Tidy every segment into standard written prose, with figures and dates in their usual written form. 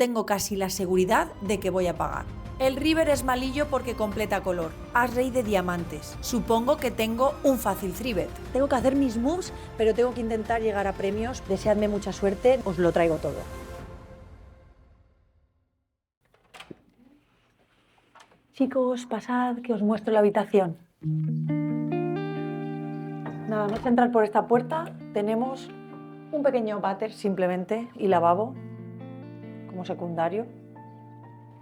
tengo casi la seguridad de que voy a pagar. El River es malillo porque completa color. As rey de diamantes. Supongo que tengo un fácil 3-bet. Tengo que hacer mis moves, pero tengo que intentar llegar a premios. Deseadme mucha suerte, os lo traigo todo. Chicos, pasad que os muestro la habitación. Nada más entrar por esta puerta tenemos un pequeño váter simplemente y lavabo como secundario.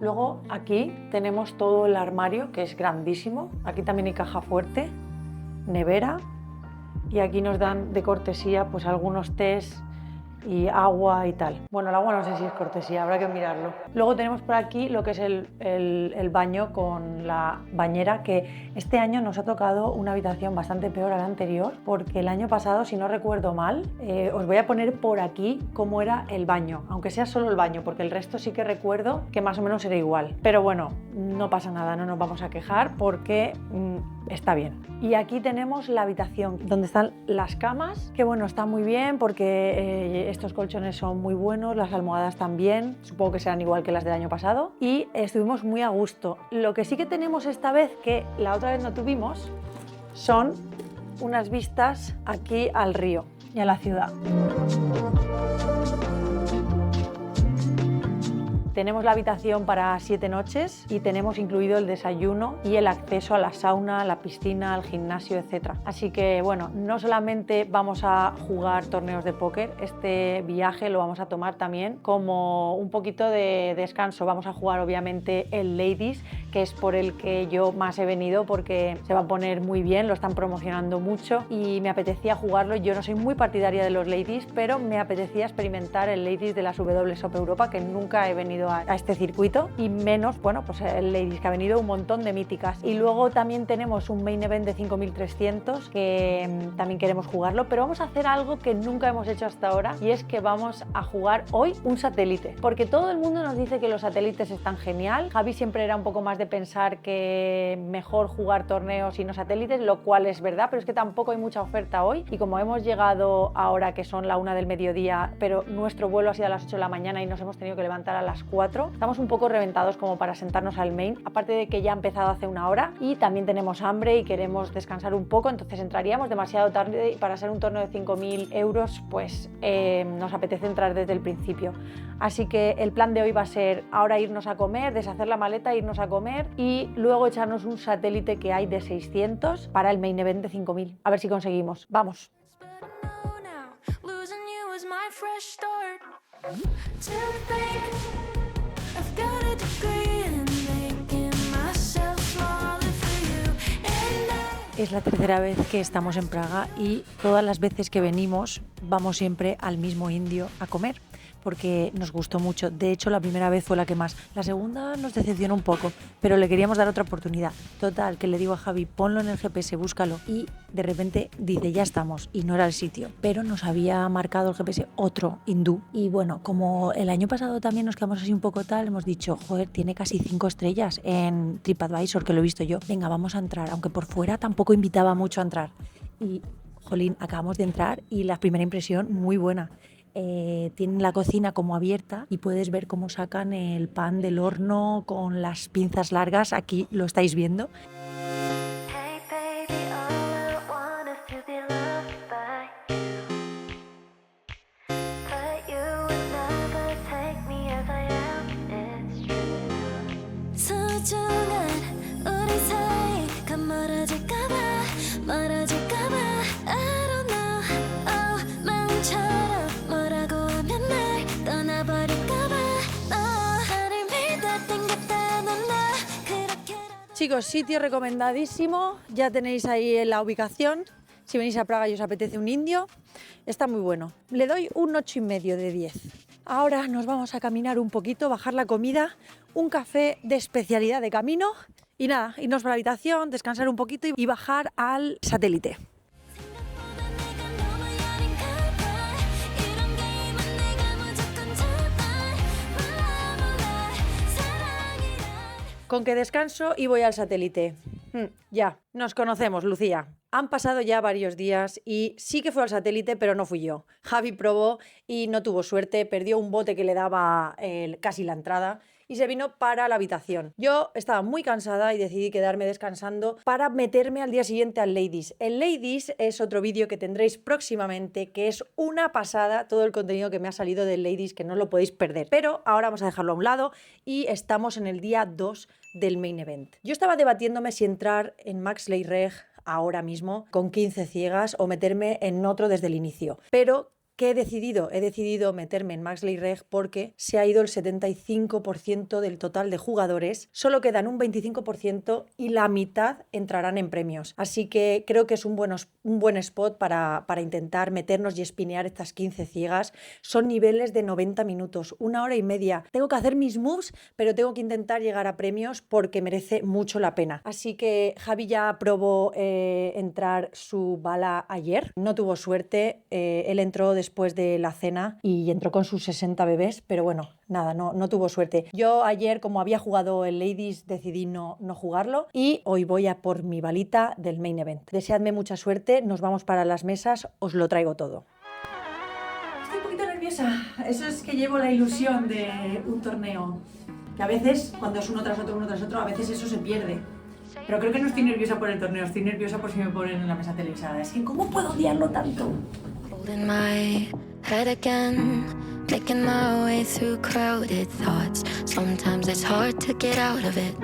Luego aquí tenemos todo el armario, que es grandísimo. Aquí también hay caja fuerte, nevera, y aquí nos dan de cortesía pues algunos tés y agua y tal. Bueno, el agua no sé si es cortesía, habrá que mirarlo. Luego tenemos por aquí lo que es el baño con la bañera, que este año nos ha tocado una habitación bastante peor a la anterior, porque el año pasado, si no recuerdo mal, os voy a poner por aquí cómo era el baño, aunque sea solo el baño, porque el resto sí que recuerdo que más o menos era igual. Pero bueno, no pasa nada, no nos vamos a quejar porque está bien. Y aquí tenemos la habitación donde están las camas, que bueno, está muy bien porque estos colchones son muy buenos, las almohadas también, supongo que serán igual que las del año pasado, y estuvimos muy a gusto. Lo que sí que tenemos esta vez, que la otra vez no tuvimos, son unas vistas aquí al río y a la ciudad. Tenemos la habitación para 7 noches y tenemos incluido el desayuno y el acceso a la sauna, la piscina, al gimnasio, etc. Así que bueno, no solamente vamos a jugar torneos de póker, este viaje lo vamos a tomar también como un poquito de descanso. Vamos a jugar obviamente el Ladies, que es por el que yo más he venido porque se va a poner muy bien, lo están promocionando mucho y me apetecía jugarlo. Yo no soy muy partidaria de los Ladies, pero me apetecía experimentar el Ladies de las WSOP Europa, que nunca he venido a este circuito, y menos, bueno, pues el Ladies, que ha venido un montón de míticas. Y luego también tenemos un main event de 5300 que también queremos jugarlo, pero vamos a hacer algo que nunca hemos hecho hasta ahora, y es que vamos a jugar hoy un satélite, porque todo el mundo nos dice que los satélites están genial. Javi siempre era un poco más de pensar que mejor jugar torneos y no satélites, lo cual es verdad, pero es que tampoco hay mucha oferta hoy, y como hemos llegado ahora que son la 1 del mediodía, pero nuestro vuelo ha sido a las 8 de la mañana y nos hemos tenido que levantar a las 4, estamos un poco reventados como para sentarnos al main, aparte de que ya ha empezado hace una hora y también tenemos hambre y queremos descansar un poco, entonces entraríamos demasiado tarde, y para ser un torneo de 5.000 euros pues nos apetece entrar desde el principio. Así que el plan de hoy va a ser ahora irnos a comer, deshacer la maleta, irnos a comer y luego echarnos un satélite que hay de 600 para el main event de 5.000. A ver si conseguimos. ¡Vamos! Es la tercera vez que estamos en Praga y todas las veces que venimos vamos siempre al mismo indio a comer, porque nos gustó mucho. De hecho, la primera vez fue la que más. La segunda nos decepcionó un poco, pero le queríamos dar otra oportunidad. Total, que le digo a Javi, ponlo en el GPS, búscalo. Y de repente dice, ya estamos. Y no era el sitio. Pero nos había marcado el GPS otro hindú. Y bueno, como el año pasado también nos quedamos así un poco tal, hemos dicho, joder, tiene casi 5 estrellas en TripAdvisor, que lo he visto yo. Venga, vamos a entrar. Aunque por fuera tampoco invitaba mucho a entrar. Y, jolín, acabamos de entrar y la primera impresión muy buena. Tienen la cocina como abierta y puedes ver cómo sacan el pan del horno con las pinzas largas. Aquí lo estáis viendo. Chicos, sitio recomendadísimo, ya tenéis ahí la ubicación. Si venís a Praga y os apetece un indio, está muy bueno. Le doy un 8,5 de 10. Ahora nos vamos a caminar un poquito, bajar la comida, un café de especialidad de camino y nada, irnos para la habitación, descansar un poquito y bajar al satélite. Con que descanso y voy al satélite. Ya, nos conocemos, Lucía. Han pasado ya varios días y sí que fue al satélite, pero no fui yo. Javi probó y no tuvo suerte, perdió un bote que le daba casi la entrada y se vino para la habitación. Yo estaba muy cansada y decidí quedarme descansando para meterme al día siguiente al Ladies. El Ladies es otro vídeo que tendréis próximamente, que es una pasada todo el contenido que me ha salido del Ladies, que no lo podéis perder. Pero ahora vamos a dejarlo a un lado y estamos en el día 2 del main event. Yo estaba debatiéndome si entrar en Max Ley Reg ahora mismo con 15 ciegas o meterme en otro desde el inicio. Pero ¿qué he decidido? He decidido meterme en Max Ley Reg porque se ha ido el 75% del total de jugadores, solo quedan un 25% y la mitad entrarán en premios. Así que creo que es un buen spot para intentar meternos y espinear estas 15 ciegas. Son niveles de 90 minutos, 1 hora y media. Tengo que hacer mis moves, pero tengo que intentar llegar a premios porque merece mucho la pena. Así que Javi ya probó entrar su bala ayer, no tuvo suerte, él entró después de la cena y entró con sus 60 bebés, pero bueno, nada, no tuvo suerte. Yo ayer, como había jugado el Ladies, decidí no jugarlo y hoy voy a por mi balita del main event. Deseadme mucha suerte, nos vamos para las mesas, os lo traigo todo. Estoy un poquito nerviosa, eso es que llevo la ilusión de un torneo, que a veces, cuando es uno tras otro, a veces eso se pierde. Pero creo que no estoy nerviosa por el torneo, estoy nerviosa por si me ponen en la mesa televisada. Es que ¿cómo puedo odiarlo tanto? Holding my head again, making my way through crowded thoughts. Sometimes it's hard to get out of it.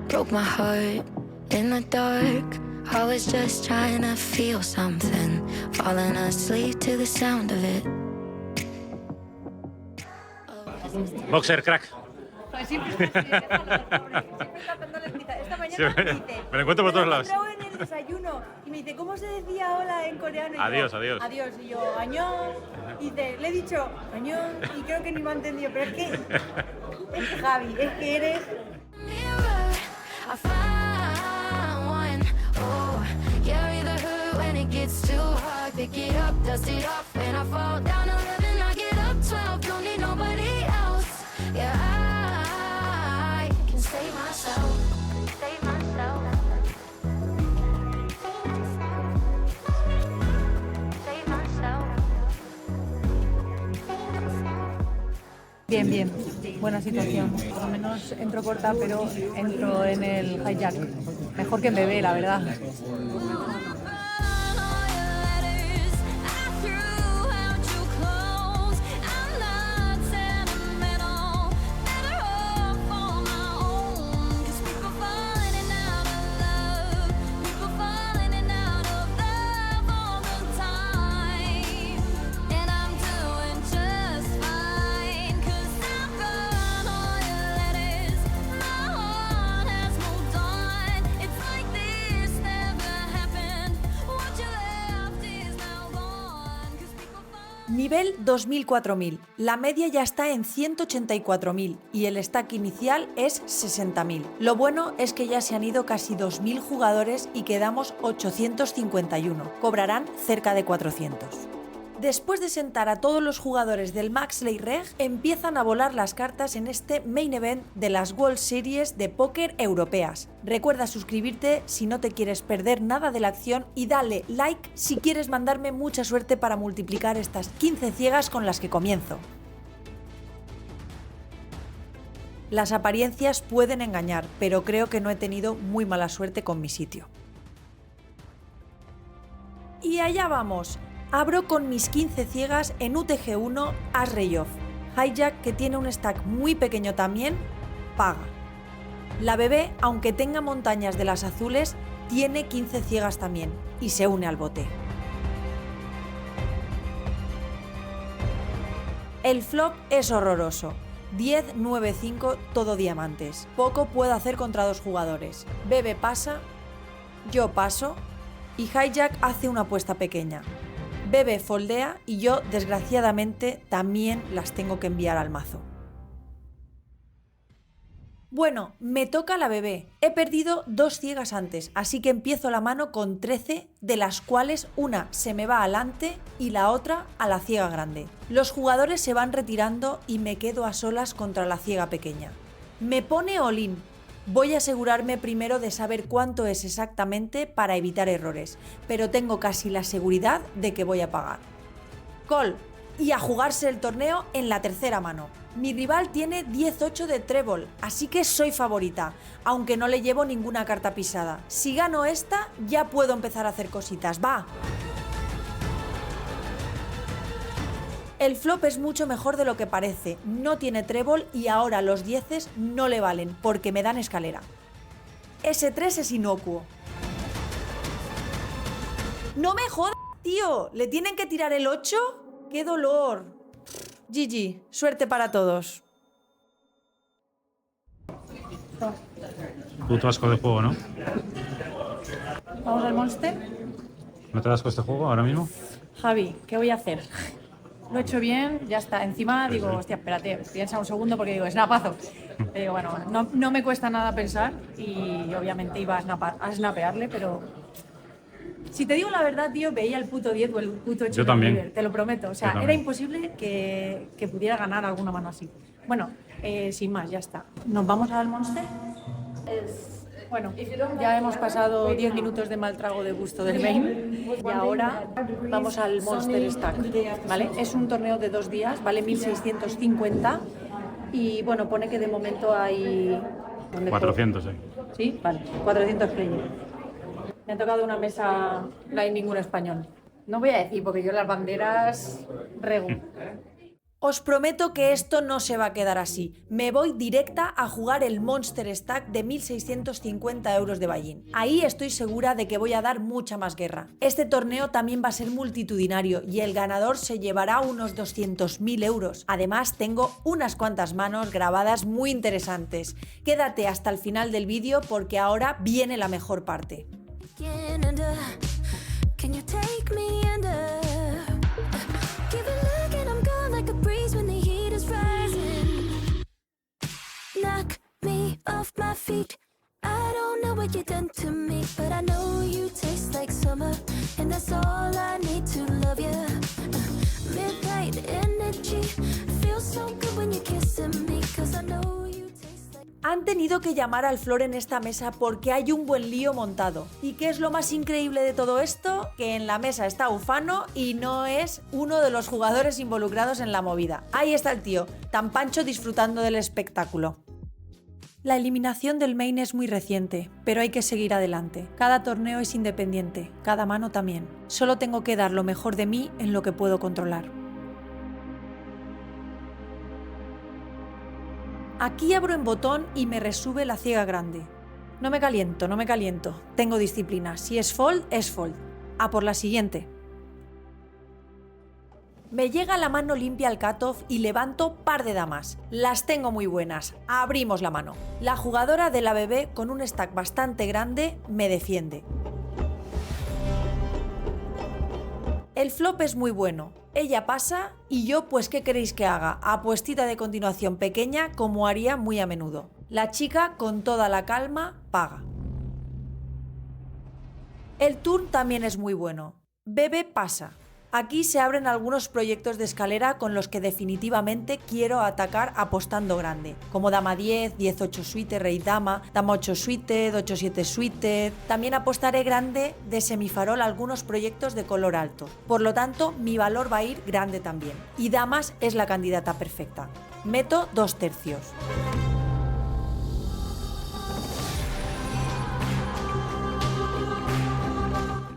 Broke my heart in the dark. I was just trying to feel something, falling asleep to the sound of it. Boxer crack. Siempre esta mañana me dice, me lo encuentro por todos lados. En el desayuno y me dice, ¿cómo se decía hola en coreano? Y adiós, yo, adiós. Adiós. Y yo, añón. Y dice, le he dicho, añón. Y creo que ni me ha entendido. Pero es que Javi, es que eres... Bien, buena situación. Por lo menos entro corta, pero entro en el hijack. Mejor que en bebé, la verdad. Nivel 2000-4000, la media ya está en 184.000 y el stack inicial es 60.000. Lo bueno es que ya se han ido casi 2.000 jugadores y quedamos 851, cobrarán cerca de 400. Después de sentar a todos los jugadores del Max Ley Reg, empiezan a volar las cartas en este main event de las World Series de póker europeas. Recuerda suscribirte si no te quieres perder nada de la acción y dale like si quieres mandarme mucha suerte para multiplicar estas 15 ciegas con las que comienzo. Las apariencias pueden engañar, pero creo que no he tenido muy mala suerte con mi sitio. Y allá vamos. Abro con mis 15 ciegas en UTG1 As Rey Off. Hijack, que tiene un stack muy pequeño también, paga. La bebé, aunque tenga montañas de las azules, tiene 15 ciegas también y se une al bote. El flop es horroroso. 10, 9, 5, todo diamantes. Poco puedo hacer contra dos jugadores. Bebe pasa, yo paso y Hijack hace una apuesta pequeña. Bebe foldea y yo, desgraciadamente, también las tengo que enviar al mazo. Bueno, me toca la bebé. He perdido 2 ciegas antes, así que empiezo la mano con 13, de las cuales una se me va adelante y la otra a la ciega grande. Los jugadores se van retirando y me quedo a solas contra la ciega pequeña. Me pone all-in, Voy a asegurarme primero de saber cuánto es exactamente para evitar errores, pero tengo casi la seguridad de que voy a pagar. Call. Y a jugarse el torneo en la tercera mano. Mi rival tiene 10-8 de trébol, así que soy favorita, aunque no le llevo ninguna carta pisada. Si gano esta, ya puedo empezar a hacer cositas. ¡Va! El flop es mucho mejor de lo que parece, no tiene trébol y ahora los 10 no le valen porque me dan escalera. S3 es inocuo. ¡No me jodas, tío! ¿Le tienen que tirar el 8? ¡Qué dolor! GG, suerte para todos. Puto asco de juego, ¿no? ¿Vamos al Monster? ¿No te das con este juego ahora mismo? Javi, ¿qué voy a hacer? Lo he hecho bien, ya está. Encima digo, hostia, espérate, piensa un segundo porque digo, snapazo. Digo, bueno, no me cuesta nada pensar y obviamente iba a snapearle, pero... Si te digo la verdad, tío, veía el puto 10 o el puto 8 Yo también. River, te lo prometo. O sea, era imposible que pudiera ganar alguna mano así. Bueno, sin más, ya está. ¿Nos vamos al Monster? Bueno, ya hemos pasado 10 minutos de mal trago de gusto del main y ahora vamos al Monster Stack, ¿vale? Es un torneo de 2 días, vale 1.650 y bueno, pone que de momento hay... 400, sí. ¿Sí? Vale, 400 players. Me ha tocado una mesa, no hay ningún español. No voy a decir, porque yo las banderas rego. Os prometo que esto no se va a quedar así. Me voy directa a jugar el Monster Stack de 1.650 euros de Ballín. Ahí estoy segura de que voy a dar mucha más guerra. Este torneo también va a ser multitudinario y el ganador se llevará unos 200.000 euros. Además, tengo unas cuantas manos grabadas muy interesantes. Quédate hasta el final del vídeo porque ahora viene la mejor parte. Can you take me under? Give a look and I'm gone like a breeze when the heat is rising. Knock me off my feet. I don't know what you done to me, but I know you taste like summer, and that's all I need to love you. Midnight energy feels so good when you're kissing me, 'cause I know you taste like... Han tenido que llamar al flor en esta mesa porque hay un buen lío montado. ¿Y qué es lo más increíble de todo esto? Que en la mesa está Ufano y no es uno de los jugadores involucrados en la movida. Ahí está el tío, tan pancho disfrutando del espectáculo. La eliminación del main es muy reciente, pero hay que seguir adelante. Cada torneo es independiente, cada mano también. Solo tengo que dar lo mejor de mí en lo que puedo controlar. Aquí abro en botón y me resube la ciega grande. No me caliento, no me caliento. Tengo disciplina. Si es fold, es fold. A por la siguiente. Me llega la mano limpia al cutoff y levanto par de damas. Las tengo muy buenas. Abrimos la mano. La jugadora de la bebé, con un stack bastante grande, me defiende. El flop es muy bueno. Ella pasa y yo, pues, ¿qué queréis que haga? Apuestita de continuación pequeña, como haría muy a menudo. La chica, con toda la calma, paga. El turn también es muy bueno. Bebe pasa. Aquí se abren algunos proyectos de escalera con los que definitivamente quiero atacar apostando grande, como dama 10, 10-8 suite, rey dama, dama 8 suite, 8-7 suite. También apostaré grande de semifarol algunos proyectos de color alto. Por lo tanto, mi valor va a ir grande también. Y damas es la candidata perfecta. Meto 2/3.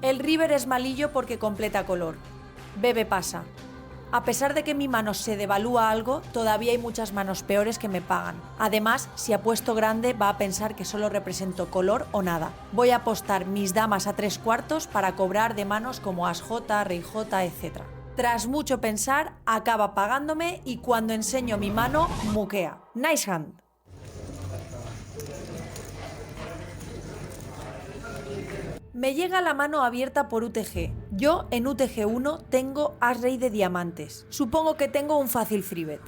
El river es malillo porque completa color. Bebe pasa. A pesar de que mi mano se devalúa algo, todavía hay muchas manos peores que me pagan. Además, si apuesto grande va a pensar que solo represento color o nada. Voy a apostar mis damas a 3/4 para cobrar de manos como as J, rey J, etc. Tras mucho pensar, acaba pagándome y cuando enseño mi mano, muquea. Nice hand. Me llega la mano abierta por UTG. Yo en UTG 1 tengo as rey de diamantes. Supongo que tengo un fácil freebet.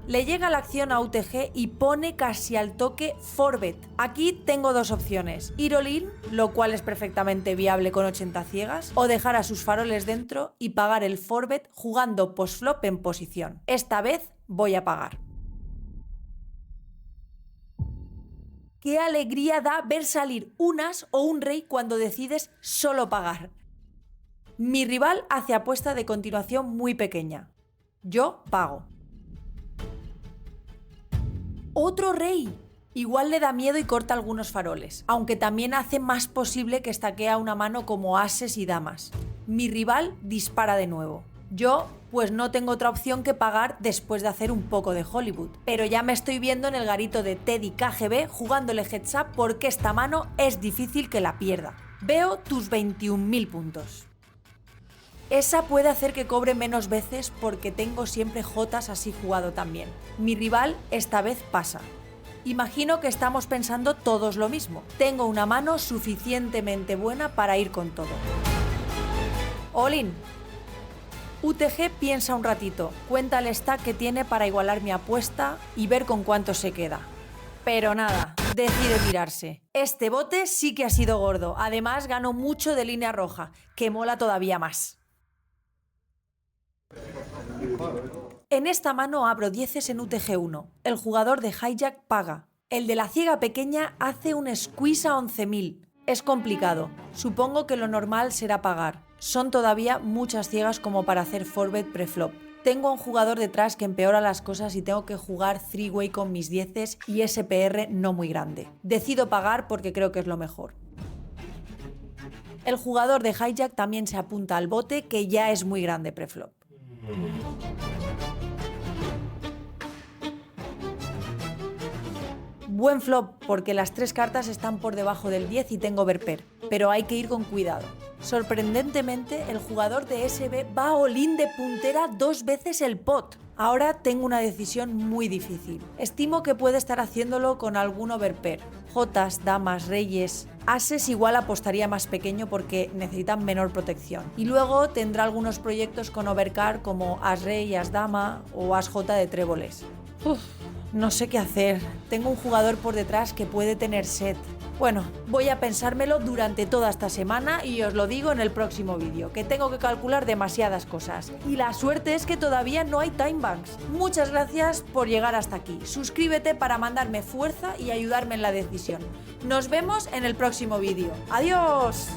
Le llega la acción a UTG y pone casi al toque 4bet. Aquí tengo dos opciones: ir all in, lo cual es perfectamente viable con 80 ciegas, o dejar a sus faroles dentro y pagar el 4bet jugando postflop en posición. Esta vez voy a pagar. Qué alegría da ver salir un as o un rey cuando decides solo pagar. Mi rival hace apuesta de continuación muy pequeña. Yo pago. ¡Otro rey! Igual le da miedo y corta algunos faroles, aunque también hace más posible que estaquea una mano como ases y damas. Mi rival dispara de nuevo. Yo, pues no tengo otra opción que pagar después de hacer un poco de Hollywood. Pero ya me estoy viendo en el garito de Teddy KGB jugándole heads up porque esta mano es difícil que la pierda. Veo tus 21.000 puntos. Esa puede hacer que cobre menos veces porque tengo siempre jotas así jugado también. Mi rival esta vez pasa. Imagino que estamos pensando todos lo mismo. Tengo una mano suficientemente buena para ir con todo. All in. UTG piensa un ratito, cuenta el stack que tiene para igualar mi apuesta y ver con cuánto se queda. Pero nada, decide tirarse. Este bote sí que ha sido gordo. Además ganó mucho de línea roja, que mola todavía más. En esta mano abro 10 en UTG1. El jugador de hijack paga. El de la ciega pequeña hace un squeeze a 11.000. Es complicado. Supongo que lo normal será pagar. Son todavía muchas ciegas como para hacer 4bet preflop. Tengo a un jugador detrás que empeora las cosas y tengo que jugar 3-way con mis 10 y SPR no muy grande. Decido pagar porque creo que es lo mejor. El jugador de hijack también se apunta al bote que ya es muy grande preflop. Buen flop porque las 3 cartas están por debajo del 10 y tengo overpair, pero hay que ir con cuidado. Sorprendentemente, el jugador de SB va all-in de puntera 2 veces el pot. Ahora tengo una decisión muy difícil. Estimo que puede estar haciéndolo con algún overpair. Jotas, damas, reyes... Ases igual apostaría más pequeño porque necesitan menor protección. Y luego tendrá algunos proyectos con overcard como as-rey, as-dama o as-j de tréboles. No sé qué hacer. Tengo un jugador por detrás que puede tener set. Bueno, voy a pensármelo durante toda esta semana y os lo digo en el próximo vídeo, que tengo que calcular demasiadas cosas. Y la suerte es que todavía no hay timebanks. Muchas gracias por llegar hasta aquí. Suscríbete para mandarme fuerza y ayudarme en la decisión. Nos vemos en el próximo vídeo. ¡Adiós!